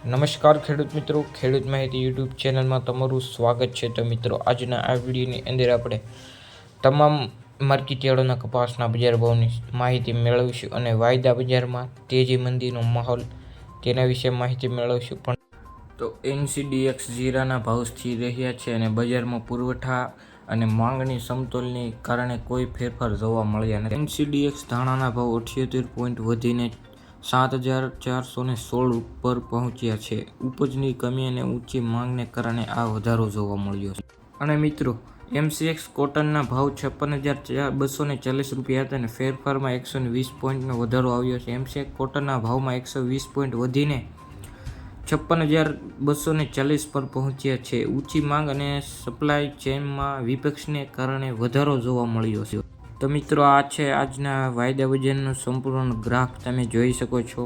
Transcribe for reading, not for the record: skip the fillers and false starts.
નમસ્કાર ખેડૂત મિત્રો, ખેડૂત માહિતી યુટ્યુબ ચેનલમાં તમારું સ્વાગત છે। તો મિત્રો, આજના આ વિડીયોની અંદર આપણે તમામ માર્કેટયાર્ડોના કપાસના બજાર ભાવની માહિતી મેળવીશું અને વાયદા બજારમાં તેજી મંદીનો માહોલ તેના વિશે માહિતી મેળવીશું। પણ તો NCDX જીરાના ભાવ સ્થિર રહ્યા છે અને બજારમાં પુરવઠા અને માંગની સમતોલની કારણે કોઈ ફેરફાર જોવા મળ્યા નથી। NCDX ધાણાના ભાવ 78 પોઈન્ટ વધીને 7,416 ઉપર પહોંચ્યા છે। ઉપજની કમી અને ઊંચી માંગને કારણે આ વધારો જોવા મળ્યો છે। અને મિત્રો, MCX કોટનના ભાવ 56,240 રૂપિયા હતા અને ફેરફારમાં 120 પોઈન્ટનો વધારો આવ્યો છે। MCX કોટનના ભાવમાં 120 પોઈન્ટ વધીને 56,240 પર પહોંચ્યા છે। ઊંચી માંગ અને સપ્લાય ચેઇનમાં વિપક્ષને કારણે વધારો જોવા મળ્યો છે। તો મિત્રો, આ છે આજના વાયદા બજારનો સંપૂર્ણ ગ્રાફ, તમે જોઈ શકો છો।